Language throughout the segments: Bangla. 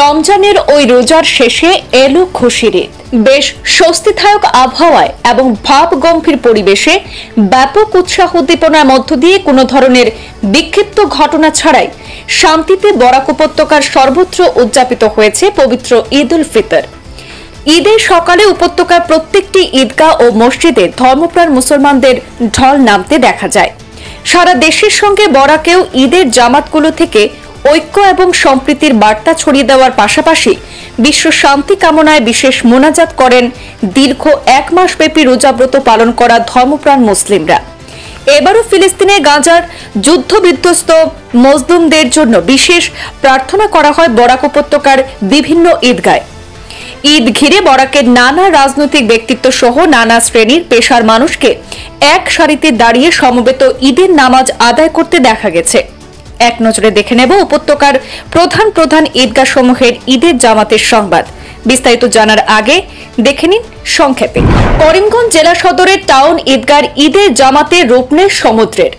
রমজানের ওই রোজার শেষে এলো খুশির ঈদ। বেশ স্বস্তিদায়ক আবহাওয়ায় এবং ভাব গম্ভীর পরিবেশে ব্যাপক উৎসাহ উদ্দীপনার মধ্য দিয়ে কোনো ধরনের বিক্ষিপ্ত ঘটনা ছাড়াই শান্তিতে বরাক উপত্যকার সর্বত্র উদযাপিত হয়েছে পবিত্র ঈদ উল ফিতর। ঈদের সকালে উপত্যকার প্রত্যেকটি ঈদগাহ ও মসজিদে ধর্মপ্রাণ মুসলমানদের ঢল নামতে দেখা যায়। সারা দেশের সঙ্গে বরাকেও ঈদের জামাতগুলো থেকে ঐক্য এবং সম্প্রীতির বার্তা ছড়িয়ে দেওয়ার পাশাপাশি বিশ্ব শান্তি কামনায় বিশেষ মোনাজাত করেন দীর্ঘ এক মাসব্যাপী রোজাব্রত পালন করা ধর্মপ্রাণ মুসলিমরা। এবারও ফিলিস্তিনে গাজার যুদ্ধবিধ্বস্ত মজলুমদের জন্য বিশেষ প্রার্থনা করা হয় বরাক উপত্যকার বিভিন্ন ঈদগায়। ঈদ ঘিরে বরাকের নানা রাজনৈতিক ব্যক্তিত্ব সহ নানা শ্রেণীর পেশার মানুষকে এক সারিতে দাঁড়িয়ে সমবেত ঈদের নামাজ আদায় করতে দেখা গেছে। এক নজরে দেখে নেব উপত্যকার প্রধান প্রধান ঈদগাহ সমূহের ঈদের জামাতের সংবাদ। বিস্তারিত জানার আগে দেখে নিন সংক্ষেপে। করিমগঞ্জ জেলা সদরের টাউন ঈদগার ঈদের জামাতে রূপ নেয় সমুদ্রের।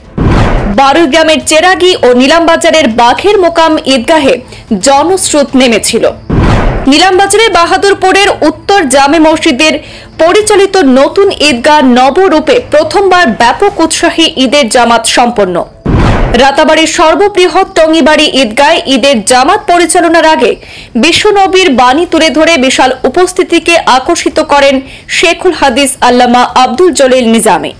বারুইগ্রামের চেরাগী ও নিলামবাজারের বাঘের মোকাম ঈদগাহে জনস্রোত নেমেছিল। নিলামবাজারে বাহাদুরপুরের উত্তর জামে মসজিদের পরিচালিত নতুন ঈদগাহ নবরূপে প্রথমবার ব্যাপক উৎসাহী ঈদের জামাত সম্পন্ন। রাতাবাড়ির সর্ববৃহৎ টঙ্গিবাড়ি ঈদগায় ঈদের জামাত পরিচালনার আগে বিশ্বনবীর বাণী তুলে ধরে বিশাল উপস্থিতিকে আকর্ষিত করেন শেখুল হাদিস আল্লামা আব্দুল জলিল নিজামী।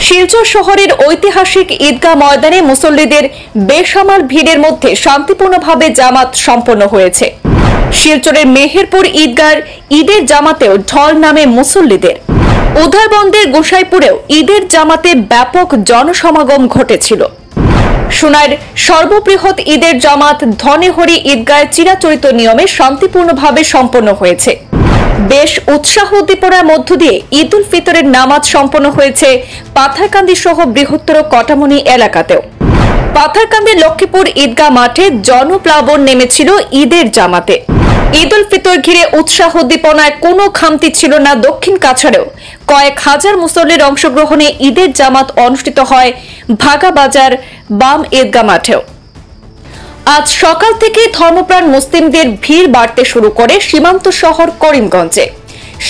শিলচর শহরের ঐতিহাসিক ঈদগাহ ময়দানে মুসল্লিদের বেসামাল ভিড়ের মধ্যে শান্তিপূর্ণভাবে জামাত সম্পন্ন হয়েছে। শিলচরের মেহেরপুর ঈদগার ঈদের জামাতেও ঢল নামে মুসল্লিদের। উধারবন্দের গোসাইপুরেও ঈদের জামাতে ব্যাপক জনসমাগম ঘটেছিল। সোনার সর্ববৃহৎ ঈদের জামাত ধনেহরি ঈদগায় চিরাচরিত নিয়মে শান্তিপূর্ণভাবে সম্পন্ন হয়েছে। বেশ উৎসাহ উদ্দীপনার মধ্য দিয়ে ঈদ উল ফিতরের নামাজ সম্পন্ন হয়েছে পাথারকান্দি সহ বৃহত্তর কটামনি এলাকাতেও। পাথারকান্দির লক্ষ্মীপুর ঈদগাহ মাঠে জনপ্লাবন নেমেছিল ঈদের জামাতে। ঈদ উল ফিতর ঘিরে উৎসাহ উদ্দীপনায় কোনো খামতি ছিল না দক্ষিণ কাছাড়েও। কয়েক হাজার মুসল্লির অংশগ্রহণে ঈদের জামাত অনুষ্ঠিত হয় ভাগাবাজার বাম ঈদগাহ মাঠেও। আজ সকাল থেকে ধর্মপ্রাণ মুসলিমদের ভিড় বাড়তে শুরু করে সীমান্ত শহর করিমগঞ্জে।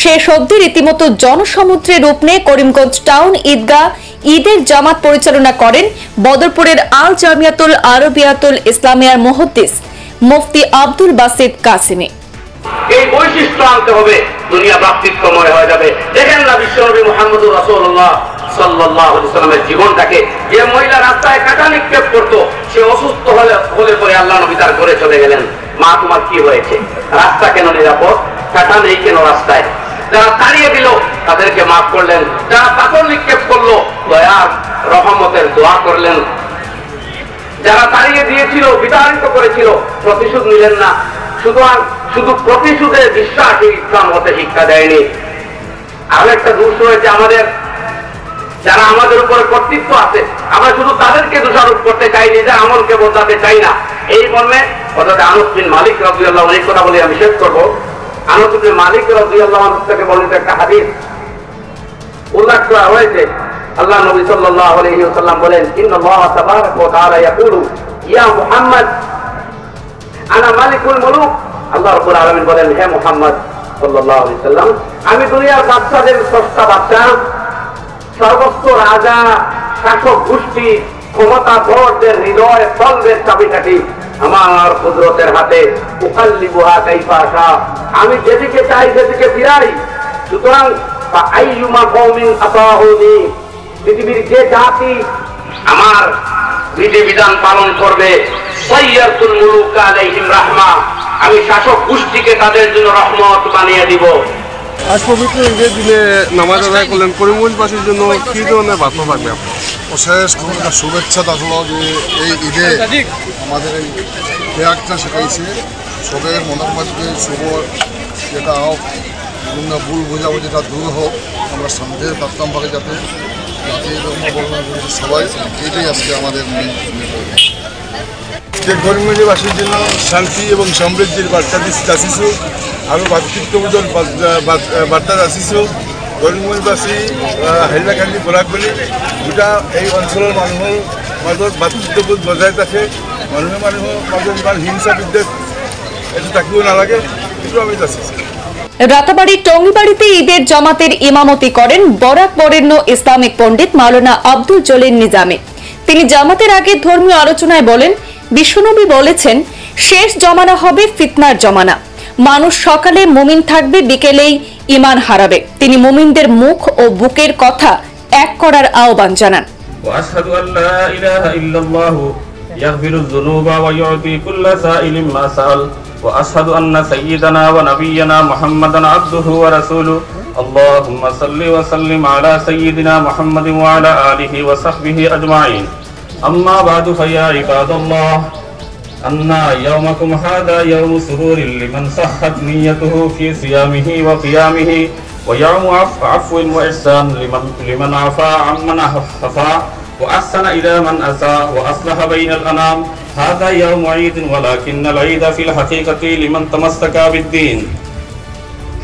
শেষ অবধি রীতিমতো জনসমুদ্রে রূপ নেয় করিমগঞ্জ টাউন ঈদগাহ। ঈদের জামাত পরিচালনা করেন বদরপুরের আল জামিয়াতুল আরবিয়াতুল ইসলামিয়ার মুহাদ্দিস মুফতি আব্দুল বাসিত কাসিমি। এই বৈশিষ্ট্য আনতে হবে, দুনিয়া ভ্রাতৃত্বময় হয়ে যাবে। দেখেন না বিশ্বনবী মুহাম্মদুর রাসূলুল্লাহ সাল্লাল্লাহু আলাইহি ওয়াসাল্লামের জীবনটাকে। যে মহিলা রাস্তায় কাঁটা নিক্ষেপ করতো, সে অসুস্থ হলে পরে আল্লাহ নবী তার ঘরে চলে গেলেন, মা তোমার কি হয়েছে? রাস্তা কেন নিরাপদ? কাঁটা নেই কেন রাস্তায়? যারা তাড়িয়ে দিল তাদেরকে মাফ করলেন, যারা পাথর নিক্ষেপ করলো দয়ার রহমতের দোয়া করলেন, যারা তাড়িয়ে দিয়েছিল বিতাড়িত করেছিল প্রতিশোধ নিলেন না। শুধু প্রতিশোধের বিশ্বাস ইসলাম হতে শিক্ষা দেয়নি। আর একটা দোষ হয়েছে আমাদের, যারা আমাদের উপরে কর্তৃত্ব আছে, আমরা শুধু তাদেরকে দোষারোপ করতে চাই, নিজের আমলকে বদলাতে চাই না। এই মর্মে হযরত আনাস বিন মালিক রাদিয়াল্লাহু আনহু কথা বলে আমি শেষ করব। আনাস বিন মালিক রাদিয়াল্লাহু আনহু থেকে বর্ণিত একটা হাদিস উল্লেখ করা হয়েছে। আল্লাহ নবী সাল্লাল্লাহু আলাইহি ওয়াসাল্লাম বলেন, ইন্নাল্লাহ তাবারাকা ওয়া তাআলা ইয়াকুলু ইয়া মুহাম্মদ আনা মালিকুল মুলুক। আল্লাহ রাব্বুল আলামিন বলেন, হে মুহাম্মদ সাল্লাল্লাহু আলাইহি ওয়াসাল্লাম, আমি দুনিয়ার বাদশাদের স্রষ্টা বাদশা, সর্বস্ব রাজা, শাসক গোষ্ঠী, ক্ষমতাধরদের হৃদয় কলবের চাবিকাঠি আমার কুদরতের হাতে। উকাল্লিবুহা কাইফা আশা, আমি যেদিকে চাই সেদিকে ফিরাই। সুতরাং আইয়ুমা কওমিন আতাউনি, পৃথিবীর যে জাতি আমার বিধিবিধান পালন করবে, সাইয়াতুল মুলুক আলাইহিম রাহমা, আমি শাসক গোষ্ঠীকে তাদের জন্য রহমত বানিয়ে দিব। আজ পবিত্র ঈদের দিনে নামাজ আদায় করলেন, করিমগঞ্জবাসীর জন্য কি ধরনের বার্তা থাকবে আপনার? অশেষ শুভেচ্ছা থাকলো যে এই ঈদে আমাদের এই ত্যাগটা শেখাইছে, সবের মনের মধ্যে শুভ যেটা হোক, বিভিন্ন ভুল বোঝাবুঝিটা দূর হোক, আমরা শান্তির প্রাপ্তাম পাই, যাতে জাতি ধর্ম বর্ণ সবাই, এটাই আজকে আমাদের করিমগঞ্জবাসীর জন্য শান্তি এবং সমৃদ্ধির বার্তা আসিছো, আৰু ভাতৃত্ববোধৰ বাৰ্তা আসিছো। করিমগঞ্জবাসী, হাইলাকান্দি, বৰাকবেলি দুটা এই অঞ্চলৰ মানুহৰ মাজত ভাতৃত্ববোধ বজাই ৰাখে। মানুহৰ মাজত ইমান হিংসা বিদ্বেষ এটা তাকেও না লাগে কিন্তু আমি যাচ্ছি। রাতাবাড়ির টঙ্গিবাড়িতে ঈদের জামাতের ইমামতি করেন বরাক বরেণ্য ইসলামিক পণ্ডিত মাওলানা আব্দুল জলিল নিজামী। তিনি জামাতের আগে ধর্মীয় আলোচনায় বলেন, বিশ্বনবী বলেছেন শেষ জমানা হবে ফিতনার জমানা। মানুষ সকালে মুমিন থাকবে, বিকেলেই ঈমান হারাবে। তিনি মুমিনদের মুখ ও বুকের কথা এক করার আহ্বান জানান। وأشهد أن لا إله إلا الله يغفر الذنوب ويعطي كل سائل ما سأل وأشهد أن سيدنا ونبينا محمدا عبده ورسوله اللهم صل وسلم على سيدنا محمد وعلى آله وصحبه أجمعين أما بعد فيا عباد الله أن يومكم هذا يوم سرور لمن صحت نيته في صيامه وقيامه ويوم عفو وإحسان لمن عفا عمن عفا وأحسن إلى من أساء وأصلح بين الأنام هذا يوم عيد ولكن العيد في الحقيقة لمن تمسك بالدين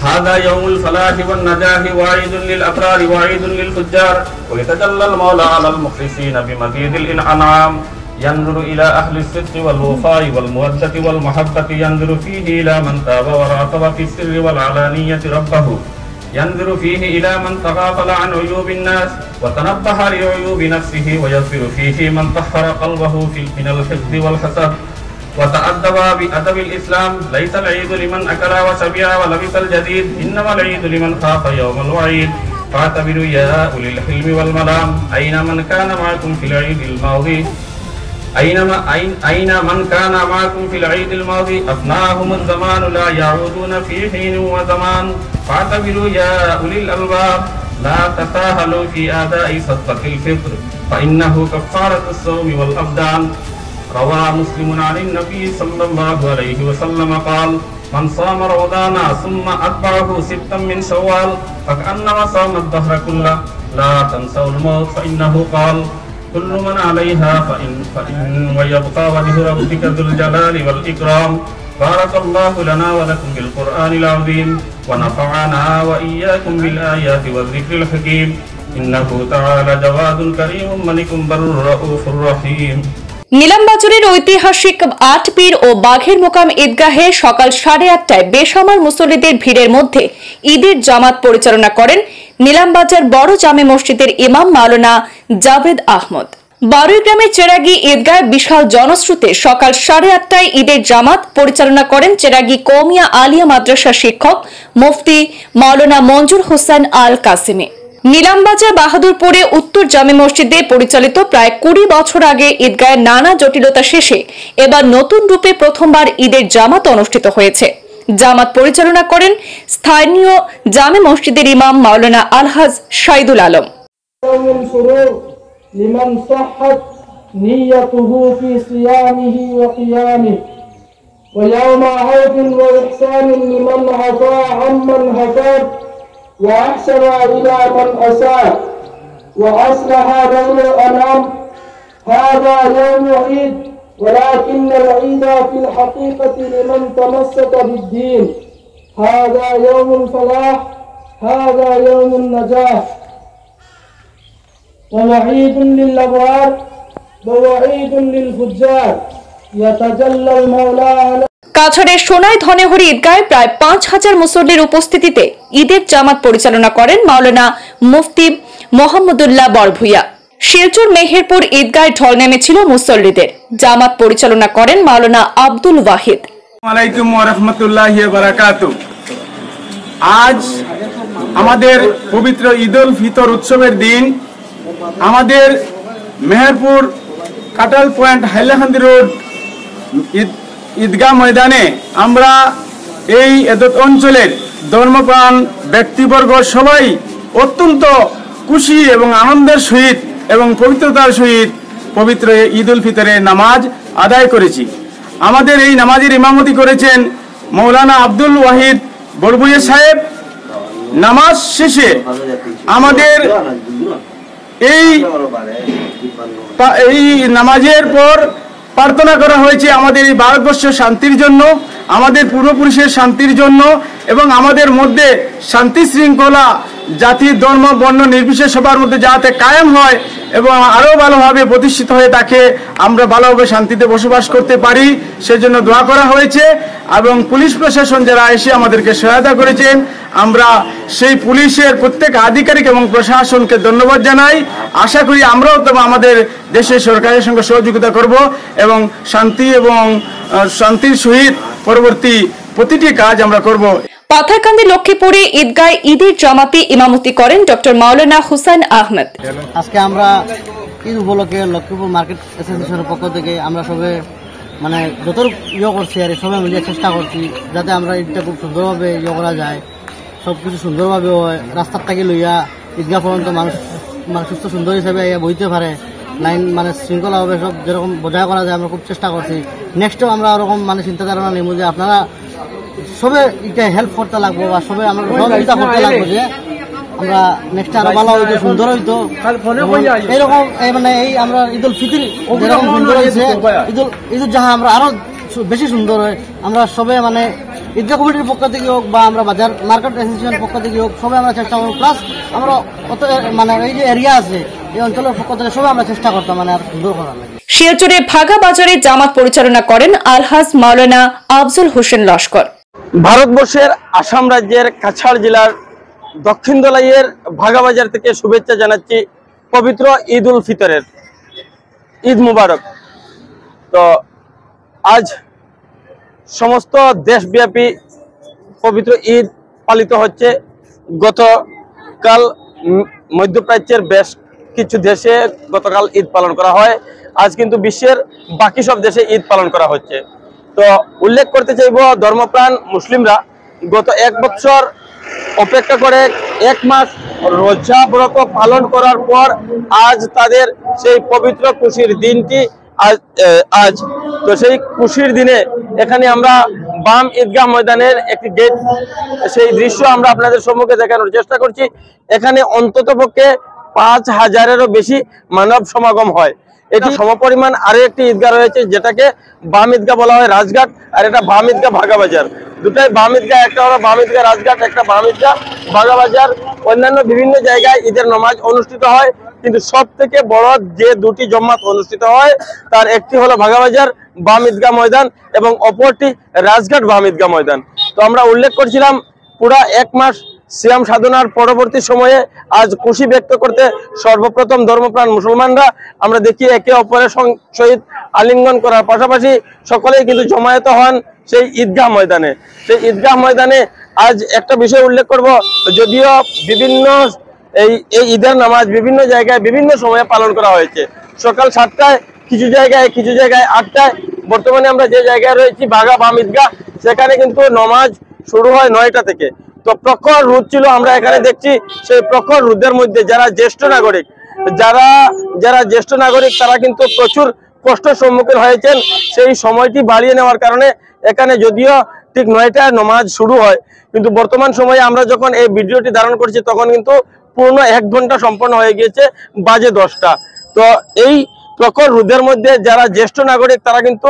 هذا يوم الفلاح والنجاح وعيد للأبرار وعيد للفجار ويتجلى المولى على المخلصين بمزيد الإنعام ينظر إلى أهل الصدق والوفاء والمودة والمحبة ينظر فيه إلى من تاب وراقب في السر والعلانية ربه ينظر فيه إلى من تغافل عن عيوب الناس وتنبه لعيوب نفسه ويغفر فيه من طهر قلبه من الحقد والحسد وتأدب بأدب الإسلام ليس العيد لمن أكل وشبع ولبس الجديد إنما العيد لمن خاف يوم الوعيد فاعتبروا يا أولي الحلم والملام أين من كان معكم في العيد الماضي أين من كان معكم في العيد الماضي أفناهم الزمان لا يعودون في حين وزمان فاعتبروا يا أولي الألباب لا تساهلوا في أداء صدقة الفطر فإنه كفارة الصوم والأبدان روى مسلم عن النبي صلى الله عليه وسلم قال من صام رمضان ثم أتبعه ستا من شوال فكأنما صام الدهر كله لا تنسوا الموت فإنه قال كل من عليها فإن ويبقى وجه ربك ذو الجلال والإكرام بارك الله لنا ولكم بالقرآن العظيم ونفعنا وإياكم بالآيات والذكر الحكيم إنه تعالى جواد كريم ملك بر رؤوف رحيم। নীলামবাজারের ঐতিহাসিক ৮ পীর ও বাঘের মোকাম ঈদগাহে সকাল ৮:৩০টায় বেসামাল মুসল্লিদের ভিড়ের মধ্যে ঈদের জামাত পরিচালনা করেন নীলামবাজার বড় জামে মসজিদের ইমাম মাওলানা জাভেদ আহমদ। বারুইগ্রামের চেরাগী ঈদগাহে বিশাল জনস্রোতে সকাল ৮:৩০টায় ঈদের জামাত পরিচালনা করেন চেরাগী কওমিয়া আলিয়া মাদ্রাসার শিক্ষক মুফতি মাওলানা মঞ্জুর হোসেন আল কাসিমি। নীলামবাজার বাহাদুরপুরে উত্তর জামে মসজিদে পরিচালিত প্রায় ২০ বছর আগে ঈদগাহের নানা জটিলতা শেষে এবার নতুন রূপে প্রথমবার ঈদের জামাত অনুষ্ঠিত হয়েছে। জামাত পরিচালনা করেন স্থানীয় জামে মসজিদের ইমাম মাওলানা আলহাজ শাহিদুল আলম। وأحسن إلى من أساء وأصلح بين الأنام هذا يوم عيد ولكن العيد في الحقيقة لمن تمسك بالدين هذا يوم الفلاح هذا يوم النجاح ووعيد للأبرار ووعيد للفجار يتجلى المولى على কাছাড়ের সোনাই ধনেহরি ঈদগাহে প্রায় ৫,০০০ মুসল্লির উপস্থিতিতে ঈদের জামাত পরিচালনা করেন মাওলানা মুফতি মোহাম্মদুল্লাহ বরভুইয়া। শিলচর মেহেরপুর ঈদগাহে ঢল নেমেছিল মুসল্লিদের। জামাত পরিচালনা করেন মাওলানা আব্দুল ওয়াহিদ। আলাইকুম ওয়া রাহমাতুল্লাহি ওয়া বারাকাতুহু। আজ আমাদের পবিত্র ঈদুল ফিতর উৎসবের দিন। আমাদের মেহেরপুর কাটাল পয়েন্ট হাইলাকান্দি রোড ঈদগাহ ময়দানে আমরা এই এদত অঞ্চলের ধর্মপ্রাণ ব্যক্তিবর্গ সবাই অত্যন্ত খুশি এবং আনন্দের সহিত এবং পবিত্রতার সহিত পবিত্র ঈদুল ফিতরের নামাজ আদায় করেছি। আমাদের এই নামাজের ইমামতি করেছেন মৌলানা আব্দুল ওয়াহিদ বরভুইয়া সাহেব। নামাজ শেষে আমাদের এই নামাজের পর প্রার্থনা করা হয়েছে আমাদের এই ভারতবর্ষের শান্তির জন্য, আমাদের পূর্বপুরুষের শান্তির জন্য এবং আমাদের মধ্যে শান্তি শৃঙ্খলা জাতি ধর্ম বর্ণ নির্বিশেষে সবার মধ্যে যাতে কায়েম হয় এবং আরও ভালোভাবে প্রতিষ্ঠিত হয়ে তাকে আমরা ভালোভাবে শান্তিতে বসবাস করতে পারি সেজন্য দোয়া করা হয়েছে। এবং পুলিশ প্রশাসন যারা এসে আমাদেরকে সহায়তা করেছেন, আমরা সেই পুলিশের প্রত্যেক আধিকারিক এবং প্রশাসনকে ধন্যবাদ জানাই। আশা করি আমরাও তো আমাদের দেশের সরকারের সঙ্গে সহযোগিতা করব এবং শান্তি এবং শান্তির সহিত পরবর্তী প্রতিটি কাজ আমরা করব। পাথারকান্দি লক্ষ্মীপুরে ঈদগায় ঈদের জামাতে ইমামতি করেন ডক্টর মাওলানা হুসাইন আহমেদ। আজকে আমরা ঈদ উপলক্ষে লক্ষ্মীপুর মার্কেট অ্যাসোসিয়েশনের পক্ষ থেকে আমরা সবে মানে যত করছি আর সবাই মিলে চেষ্টা করছি যাতে আমরা ঈদটা খুব সুন্দরভাবে করা যায়, সব কিছু সুন্দরভাবে হয়। রাস্তার থেকে লইয়া ঈদগাহ পর্যন্ত মানুষ সুস্থ সুন্দর হিসাবে বইতে পারে, লাইন মানে শৃঙ্খলাভাবে সব যেরকম বজায় করা যায় আমরা খুব চেষ্টা করছি। নেক্সটও আমরা ওরকম মানে চিন্তাধারণা নেব যে আপনারা সবে এটা হেল্প করতে লাগবো বা সবে আমরা সহযোগিতা করতে লাগবো যে আমরা নেক্সট আরো ভালো হইতো, সুন্দর হইতো। এইরকম মানে এই আমরা ঈদ উল ফিতর যেরকম সুন্দর হয়েছে, ঈদুল জাহা আমরা আরো বেশি সুন্দর হয়। আমরা সবে মানে ঈদগাহ কমিটির পক্ষ থেকে হোক বা আমরা বাজার মার্কেট অ্যাসোসিয়েশনের পক্ষ থেকে হোক সবাই আমরা চেষ্টা করবো। প্লাস আমরা কত মানে এই যে এরিয়া আছে এই অঞ্চলের পক্ষ থেকে সবাই আমরা চেষ্টা করতাম মানে আর সুন্দর করার লাগে। শিলচরে ভাগা বাজারে জামাত পরিচালনা করেন আলহাজ মাওলানা আফজল হোসেন লস্কর। ভারতবর্ষের আসাম রাজ্যের কাছাড় জেলার দক্ষিণ দলাইয়ের ভাগাবাজার থেকে শুভেচ্ছা জানাচ্ছি পবিত্র ঈদ উল ফিতরের। ঈদ মুবারক। তো আজ সমস্ত দেশব্যাপী পবিত্র ঈদ পালিত হচ্ছে। গতকাল মধ্যপ্রাচ্যের বেশ কিছু দেশে গতকাল ঈদ পালন করা হয়, আজ কিন্তু বিশ্বের বাকি সব দেশে ঈদ পালন করা হচ্ছে। তো উল্লেখ করতে চাইব ধর্মপ্রাণ মুসলিমরা গত এক বছর অপেক্ষা করে এক মাস রোজা ব্রত পালন করার পর আজ তাদের সেই পবিত্র খুশির দিনটি আজ। তো সেই খুশির দিনে এখানে আমরা বাম ঈদগাহ ময়দানের একটি গেট, সেই দৃশ্য আমরা আপনাদের সম্মুখে দেখানোর চেষ্টা করছি। এখানে অন্ততপক্ষে 5000-এরও বেশি মানব সমাগম হয়। এটি সমপরিমাণ আরো একটি ঈদগাহ রয়েছে যেটাকে বাম ঈদগাহ বলা হয় রাজঘাট, আর এটা বাম ঈদগাহ ভাগাবাজার। দুটাই বাম ঈদগাহ, একটা হলো বাম ঈদগাহ রাজঘাট, একটা বাম ঈদগাহ ভাগাবাজার। অন্যান্য বিভিন্ন জায়গায় ঈদের নামাজ অনুষ্ঠিত হয়, কিন্তু সব থেকে বড় যে দুটি জামাত অনুষ্ঠিত হয় তার একটি হলো ভাগাবাজার বাম ঈদগাহ ময়দান এবং অপরটি রাজঘাট বাম ঈদগাহ ময়দান। তো আমরা উল্লেখ করছিলাম পুরা এক মাস সিয়াম সাধনার পরবর্তী সময়ে আজ খুশি ব্যক্ত করতে সর্বপ্রথম ধর্মপ্রাণ মুসলমানরা আমরা দেখি একে অপরের সহিত আলিঙ্গন করার পাশাপাশি সকলেই কিন্তু জমায়েত হন সেই ঈদগাহ ময়দানে। সেই ঈদগাহ ময়দানে আজ একটা বিষয় উল্লেখ করব, যদিও বিভিন্ন এই ঈদের নামাজ বিভিন্ন জায়গায় বিভিন্ন সময়ে পালন করা হয়েছে। সকাল 7টায়, কিছু জায়গায় 8টায়। বর্তমানে আমরা যে জায়গায় রয়েছি ভাগা বাম ঈদগাহ, সেখানে কিন্তু নামাজ শুরু হয় 9টা থেকে। তো প্রখর রোদ ছিল, আমরা এখানে দেখছি সেই প্রখর রোদের মধ্যে যারা জ্যেষ্ঠ নাগরিক তারা কিন্তু প্রচুর কষ্টের সম্মুখীন হয়েছেন। সেই সময়টি বাড়িয়ে নেওয়ার কারণে এখানে যদিও ঠিক 9টায় নামাজ শুরু হয়, কিন্তু বর্তমান সময়ে আমরা যখন এই ভিডিওটি ধারণ করছি তখন কিন্তু পূর্ণ 1 ঘন্টা সম্পন্ন হয়ে গিয়েছে, বাজে 10টা। তো এই প্রখর রোদের মধ্যে যারা জ্যেষ্ঠ নাগরিক তারা কিন্তু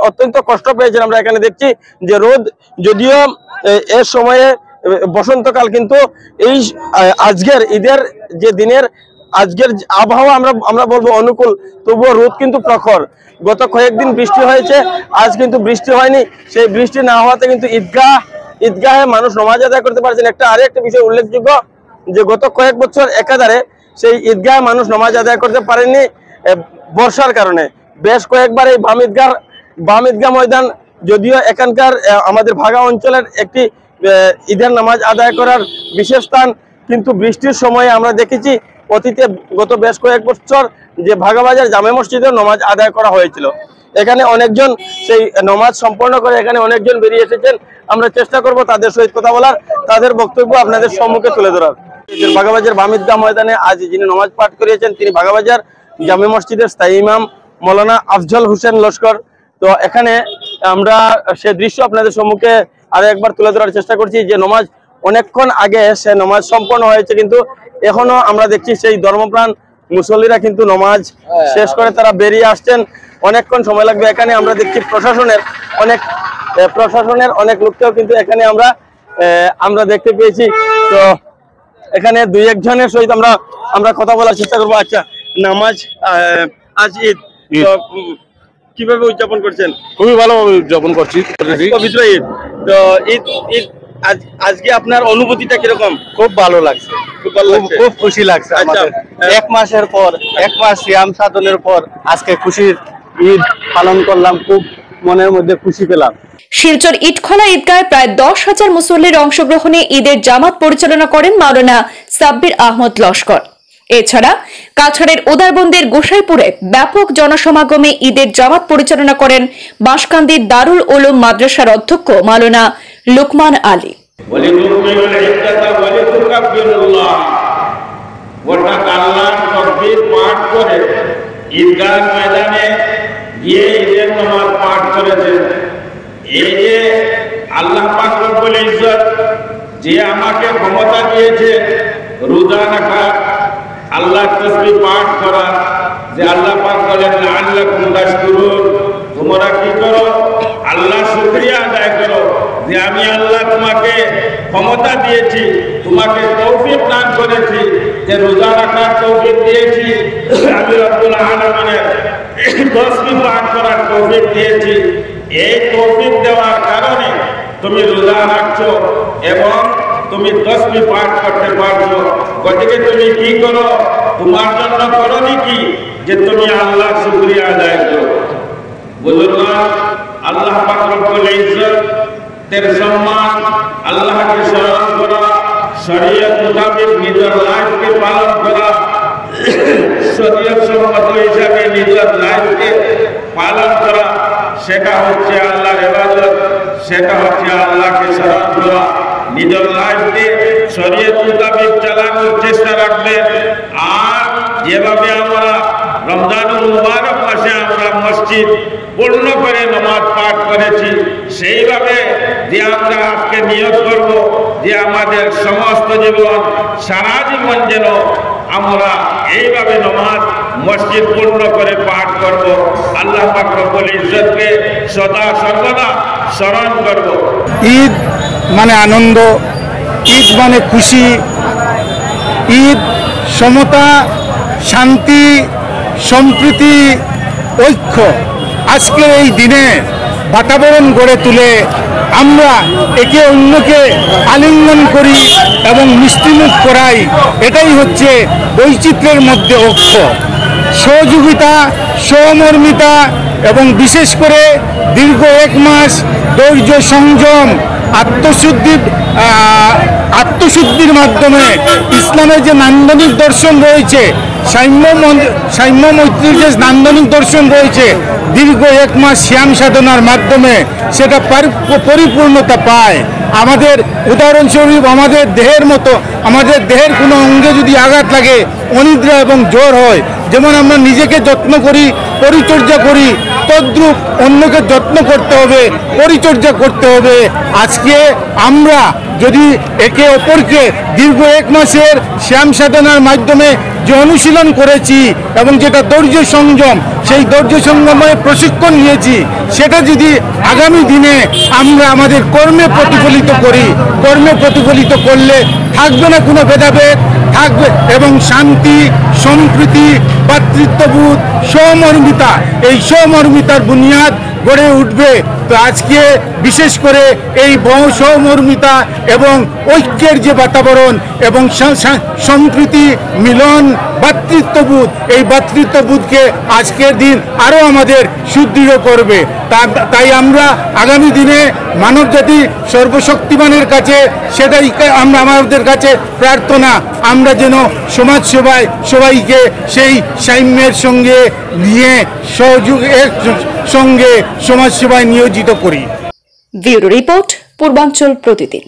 অত্যন্ত কষ্ট পেয়েছেন। আমরা এখানে দেখছি যে রোদ যদিও এর সময়ে বসন্তকাল, কিন্তু এই আজকের ঈদের যে দিনের আজকের আবহাওয়া আমরা বলবো অনুকূল, তবুও রোদ কিন্তু প্রখর। গত কয়েকদিন বৃষ্টি হয়েছে, আজ কিন্তু বৃষ্টি হয়নি। সেই বৃষ্টি না হওয়াতে কিন্তু ঈদগাহে মানুষ নামাজ আদায় করতে পারছেন। আরেকটা বিষয় উল্লেখযোগ্য যে গত কয়েক বছর একাধারে সেই ঈদগাহে মানুষ নামাজ আদায় করতে পারেননি বর্ষার কারণে। বেশ কয়েকবার এই বাম ঈদগাহ ময়দান যদিও এখানকার আমাদের ভাগা অঞ্চলের একটি ঈদের নামাজ আদায় করার বিশেষ স্থান, কিন্তু বৃষ্টির সময়ে আমরা দেখেছি অতীতে গত বেশ কয়েক বছর যে ভাগাবাজার জামে মসজিদে নামাজ আদায় করা হয়েছিল। এখানে অনেকজন সেই নামাজ সম্পন্ন করে এখানে অনেকজন বেরিয়ে এসেছেন। আমরা চেষ্টা করব তাদের সহিত কথা বলার, তাদের বক্তব্য আপনাদের সম্মুখে তুলে ধরার। ভাগাবাজার বাম ঈদগাহ ময়দানে আজ যিনি নামাজ পাঠ করিয়েছেন তিনি ভাগাবাজার জামে মসজিদের স্থায়ী ইমাম মৌলানা আফজল হোসেন লস্কর। তো এখানে আমরা সে দৃশ্য আপনাদের সম্মুখে আরো একবার তুলে ধরার চেষ্টা করছি যে নামাজ অনেকক্ষণ আগে সে নামাজ সম্পন্ন হয়েছে, কিন্তু এখনো আমরা দেখছি সেই ধর্মপ্রাণ মুসল্লিরা কিন্তু নামাজ শেষ করে তারা বেরিয়ে আসছেন। অনেকক্ষণ সময় লাগবে। এখানে আমরা দেখছি প্রশাসনের অনেক লোককেও কিন্তু এখানে আমরা আমরা দেখতে পেয়েছি। তো এখানে দুই একজনের সহিত আমরা কথা বলার চেষ্টা করবো। আচ্ছা, নামাজ আজ ঈদ, তো কিভাবে উদযাপন করছেন? খুবই ভালোভাবে উদযাপন করছি পবিত্র ঈদ। তো ঈদ আজকে আপনার অনুভূতিটা কিরকম? খুব ভালো লাগছে, খুব খুশি লাগছে। আমাদের এক মাসের পর, এক মাস সিয়াম সাধনের পর আজকে খুশির ঈদ পালন করলাম, খুব মনের মধ্যে খুশি পেলাম। শিলচর ইটখলা ঈদগাহে প্রায় 10,000 মুসল্লির অংশগ্রহণে ঈদের জামাত পরিচালনা করেন মাওলানা সাব্বির আহমদ লস্কর। এছাড়া কাছাড়ের উদারবন্দের গোসাইপুরে ব্যাপক জনসমাগমে ঈদের জামাত পরিচালনা করেন বাঁশকান্দির দারুল উলুম মাদ্রাসার অধ্যক্ষ মাওলানা লুকমান আলী। ঈদগাহ ময়দানে গিয়ে ঈদের নামাজ পাঠ করেছেন। এই যে আল্লাহ পাক রব্বুল ইজ্জত যে আমাকে ক্ষমতা দিয়েছে রোজা রাখা, আল্লাহ তাসবিহ পাঠ করা, যে আল্লাহ পাক বলেন লাআল্লাকুম তাশকুরুন, তোমরা কি করো? আল্লাহ শুকরিয়া আদায় করো যে আমি আল্লাহ তোমাকে ক্ষমতা দিয়েছি, তোমাকে তৌফিক দান করেছি, যে রোজা রাখার তৌফিক দিয়েছি, আমি রব্বুল আলামিনের তাসবিহ পাঠ করার তৌফিক দিয়েছি। এই তৌফিক দেওয়ার কারণে তুমি রোজা রাখছো এবং তুমি তাসবিহ পাঠ করতে পারছো। গতিকে তুমি কি করো? তোমার জন্য করনি কি যে তুমি আল্লাহ শুকরিয়া আদায় করো। বুঝুন, আল্লাহ পাক রব্বুল ইজ্জত তের সম্মান, আল্লাহকে স্মরণ করা, শরীয়ত মোতাবেক নিজের লাইফকে পালন করা, শরীয়ত সম্মত হিসাবে নিজের লাইফকে পালন করা, সেটা হচ্ছে আল্লাহর ইবাদত, সেটা হচ্ছে আল্লাহকে স্মরণ করা। নিজের লাইফকে শরীয়ত মোতাবেক চালানোর চেষ্টা রাখবেন। আর যেভাবে আমরা রমজানুল মুবারক মাসে আমরা মসজিদ পূর্ণ করে নামাজ পাঠ করেছি, সেইভাবে যে আমরা আজকে নিয়ত করব যে আমাদের সমস্ত জীবন, সারা জীবন যেন আমরা এইভাবে নামাজ মসজিদ পূর্ণ করে পাঠ করব। আল্লাহ পাক রব্বুল ইজ্জতকে সদা সর্বদা স্মরণ করব। ঈদ মানে আনন্দ, ঈদ মানে খুশি, ঈদ সমতা, শান্তি, সম্প্রীতি, ঐক্য। আজকে এই দিনে বাতাবরণ গড়ে তুলে আমরা একে অন্যকে আলিঙ্গন করি এবং মিষ্টিমুখ করাই। এটাই হচ্ছে বৈচিত্র্যের মধ্যে ঐক্য, সহযোগিতা, সহমর্মিতা এবং বিশেষ করে দীর্ঘ এক মাস ধৈর্য, সংযম, আত্মশুদ্ধির মাধ্যমে ইসলামের যে নান্দনিক দর্শন রয়েছে, সাম্য মৈত্রীর যে নান্দনিক দর্শন রয়েছে, দীর্ঘ এক মাস শ্যাম সাধনার মাধ্যমে সেটা পরিপূর্ণতা পায়। আমাদের উদাহরণস্বরূপ আমাদের দেহের মতো, আমাদের দেহের কোনো অঙ্গে যদি আঘাত লাগে, অনিদ্রা এবং জ্বর হয়, যেমন আমরা নিজেকে যত্ন করি, পরিচর্যা করি, তদ্রূপ অন্যকে যত্ন করতে হবে, পরিচর্যা করতে হবে। আজকে আমরা যদি একে অপরকে দীর্ঘ এক মাসের শ্যাম সাধনার মাধ্যমে যে অনুশীলন করেছি এবং যেটা ধৈর্য সংযম, সেই ধৈর্য সংযমে প্রশিক্ষণ নিয়েছি, সেটা যদি আগামী দিনে আমরা আমাদের কর্মে প্রতিফলিত করি, কর্মে প্রতিফলিত করলে থাকবে না কোনো ভেদাভেদ, থাকবে এবং শান্তি, সম্প্রীতি, ভ্রাতৃত্ববোধ, সহমর্মিতা, এই সহমর্মিতার বুনিয়াদ গড়ে উঠবে। তো আজকে বিশেষ করে এই সহমর্মিতা এবং ঐক্যের যে বাতাবরণ এবং সম্প্রীতি, মিলন, ভ্রাতৃত্ববোধ, এই ভ্রাতৃত্ববোধকে আজকের দিন আরও আমাদের সুদৃঢ় করবে। তাই আমরা আগামী দিনে মানবজাতি সর্বশক্তিমানের কাছে সেটাই আমরা আমাদের কাছে প্রার্থনা, আমরা যেন সমাজ সেবায় সবাইকে সেই সাম্যের সঙ্গে নিয়ে সহযোগের সঙ্গে সমাজ সেবায় নিয়োজিত করি। ব্যুরো রিপোর্ট, পূর্বাঞ্চল প্রতিদিন।